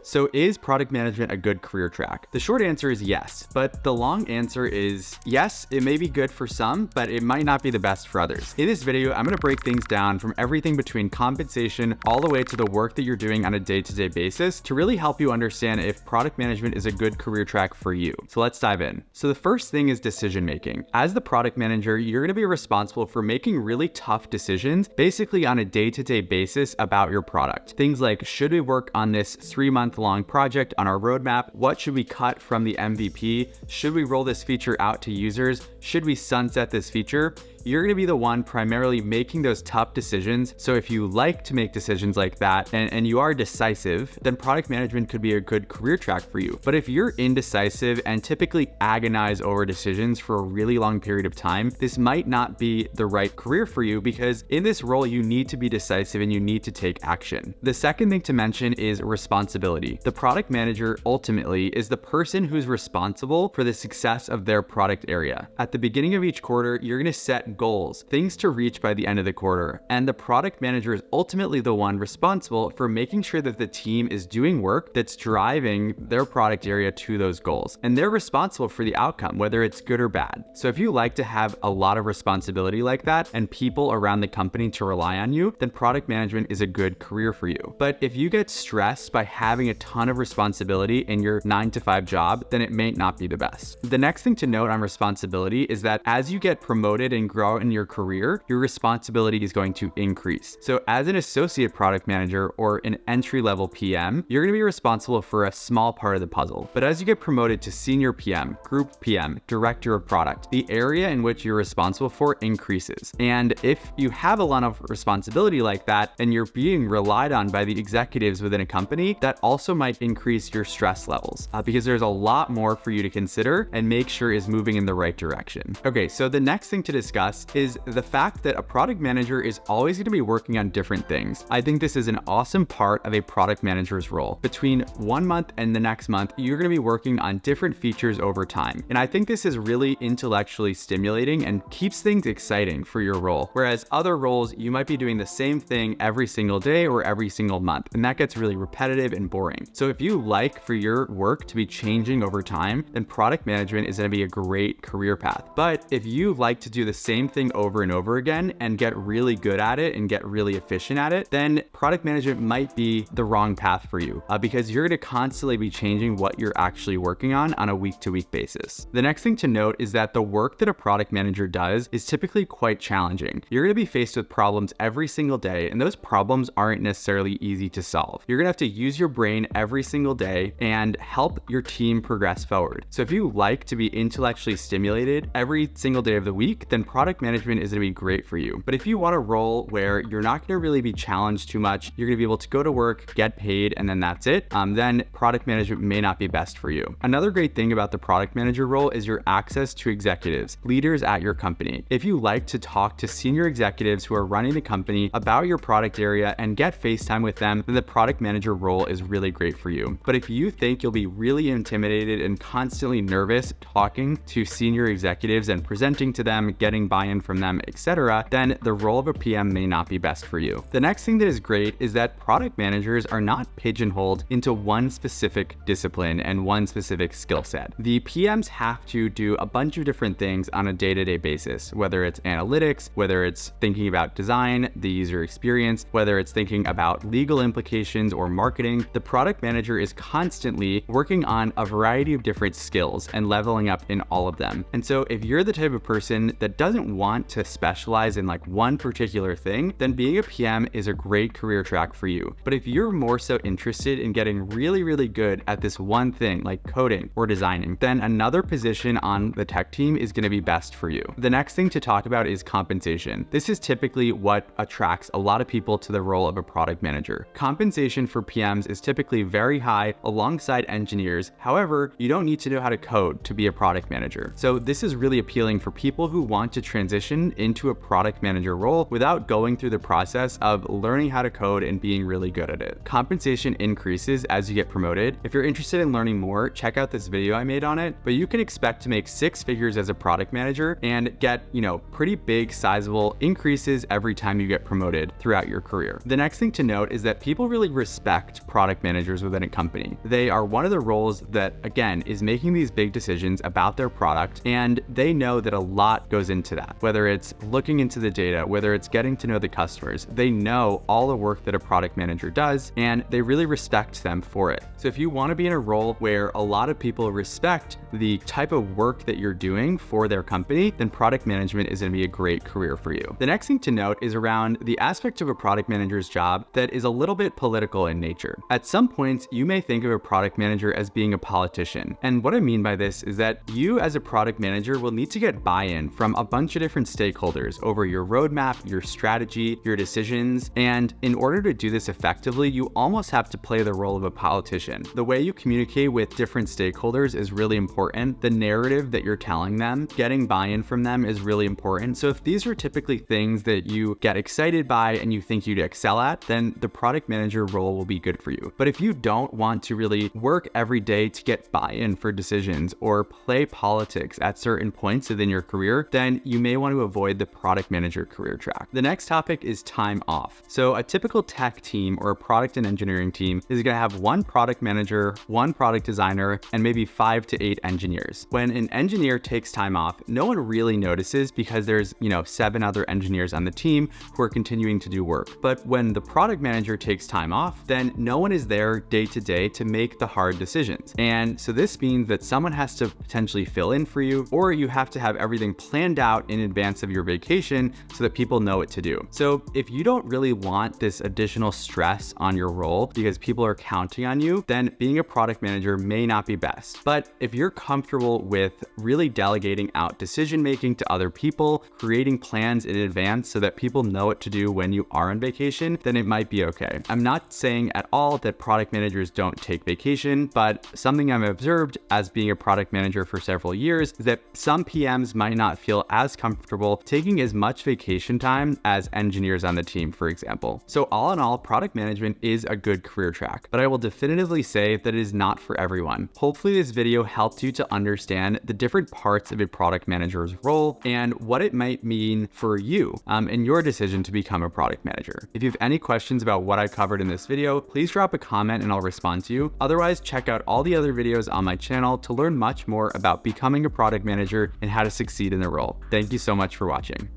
So is product management a good career track? The short answer is yes, but the long answer is yes, it may be good for some, but it might not be the best for others. In this video, I'm going to break things down from everything between compensation all the way to the work that you're doing on a day-to-day basis to really help you understand if product management is a good career track for you. So let's dive in. So the first thing is decision making. As the product manager, you're going to be responsible for making really tough decisions basically on a day-to-day basis about your product. Things like, should we work on this 3-month-long project on our roadmap? What should we cut from the MVP? Should we roll this feature out to users? Should we sunset this feature? You're going to be the one primarily making those tough decisions. So if you like to make decisions like that and you are decisive, then product management could be a good career track for you. But if you're indecisive and typically agonize over decisions for a really long period of time, this might not be the right career for you because in this role, you need to be decisive and you need to take action. The second thing to mention is responsibility. The product manager ultimately is the person who's responsible for the success of their product area. At the beginning of each quarter, you're going to set goals, things to reach by the end of the quarter. And the product manager is ultimately the one responsible for making sure that the team is doing work that's driving their product area to those goals. And they're responsible for the outcome, whether it's good or bad. So if you like to have a lot of responsibility like that and people around the company to rely on you, then product management is a good career for you. But if you get stressed by having a ton of responsibility in your 9-to-5 job, then it may not be the best. The next thing to note on responsibility is that as you get promoted and grow in your career, your responsibility is going to increase. So as an associate product manager or an entry-level PM, you're going to be responsible for a small part of the puzzle. But as you get promoted to senior PM, group PM, director of product, the area in which you're responsible for increases. And if you have a lot of responsibility like that and you're being relied on by the executives within a company, that also might increase your stress levels because there's a lot more for you to consider and make sure is moving in the right direction. Okay, so the next thing to discuss is the fact that a product manager is always going to be working on different things. I think this is an awesome part of a product manager's role. Between 1 month and the next month, you're going to be working on different features over time. And I think this is really intellectually stimulating and keeps things exciting for your role. Whereas other roles, you might be doing the same thing every single day or every single month. And that gets really repetitive and boring. So if you like for your work to be changing over time, then product management is going to be a great career path. But if you like to do the same thing over and over again and get really good at it and get really efficient at it, then product management might be the wrong path for you because you're going to constantly be changing what you're actually working on a week-to-week basis. The next thing to note is that the work that a product manager does is typically quite challenging. You're going to be faced with problems every single day, and those problems aren't necessarily easy to solve. You're going to have to use your brain every single day and help your team progress forward. So if you like to be intellectually stimulated every single day of the week, then product management is going to be great for you. But if you want a role where you're not going to really be challenged too much, you're going to be able to go to work, get paid, and then that's it, then product management may not be best for you. Another great thing about the product manager role is your access to executives, leaders at your company. If you like to talk to senior executives who are running the company about your product area and get FaceTime with them, then the product manager role is really great for you. But if you think you'll be really intimidated and constantly nervous talking to senior executives and presenting to them, getting buy-in from them, etc., then the role of a PM may not be best for you. The next thing that is great is that product managers are not pigeonholed into one specific discipline and one specific skill set. The PMs have to do a bunch of different things on a day-to-day basis, whether it's analytics, whether it's thinking about design, the user experience, whether it's thinking about legal implications or marketing. The product manager is constantly working on a variety of different skills and leveling up in all of them. And so if you're the type of person that doesn't want to specialize in like one particular thing, then being a PM is a great career track for you. But if you're more so interested in getting really, really good at this one thing like coding or designing, then another position on the tech team is going to be best for you. The next thing to talk about is compensation. This is typically what attracts a lot of people to the role of a product manager. Compensation for PMs is typically very high alongside engineers. However, you don't need to know how to code to be a product manager. So this is really appealing for people who want to transition into a product manager role without going through the process of learning how to code and being really good at it. Compensation increases as you get promoted. If you're interested in learning more, check out this video I made on it, but you can expect to make 6 figures as a product manager and get, pretty big sizable increases every time you get promoted throughout your career. The next thing to note is that people really respect product managers within a company. They are one of the roles that, again, is making these big decisions about their product, and they know that a lot goes into that. Whether it's looking into the data, whether it's getting to know the customers, they know all the work that a product manager does, and they really respect them for it. So if you want to be in a role where a lot of people respect the type of work that you're doing for their company, then product management is going to be a great career for you. The next thing to note is around the aspect of a product manager's job that is a little bit political in nature. At some points, you may think of a product manager as being a politician. And what I mean by this is that you as a product manager will need to get buy-in from a bunch of different stakeholders over your roadmap, your strategy, your decisions. And in order to do this effectively, you almost have to play the role of a politician. The way you communicate with different stakeholders is really important. The narrative that you're telling them, getting buy-in from them is really important. So if these are typically things that you get excited by and you think you'd excel at, then the product manager role will be good for you. But if you don't want to really work every day to get buy-in for decisions or play politics at certain points within your career, then you may want to avoid the product manager career track. The next topic is time off. So a typical tech team or a product and engineering team is going to have one product manager, one product designer, and maybe 5 to 8 engineers. When an engineer takes time off, no one really notices because there's, 7 other engineers on the team who are continuing to do work. But when the product manager takes time off, then no one is there day to day to make the hard decisions. And so this means that someone has to potentially fill in for you, or you have to have everything planned out in advance of your vacation so that people know what to do. So if you don't really want this additional stress on your role because people are counting on you, then being a product manager may not be best. But if you're comfortable with really delegating out decision making to other people, creating plans in advance so that people know what to do when you are on vacation, then it might be okay. I'm not saying at all that product managers don't take vacation, but something I've observed as being a product manager for several years is that some PMs might not feel as comfortable taking as much vacation time as engineers on the team, for example. So all in all, product management is a good career track, but I will definitively say that it is not for everyone. Hopefully this video helped you to understand the different parts of a product manager's role and what it might mean for you in your decision to become a product manager. If you have any questions about what I covered in this video, please drop a comment and I'll respond to you. Otherwise, check out all the other videos on my channel to learn much more about becoming a product manager and how to succeed in the role. Thank you so much for watching.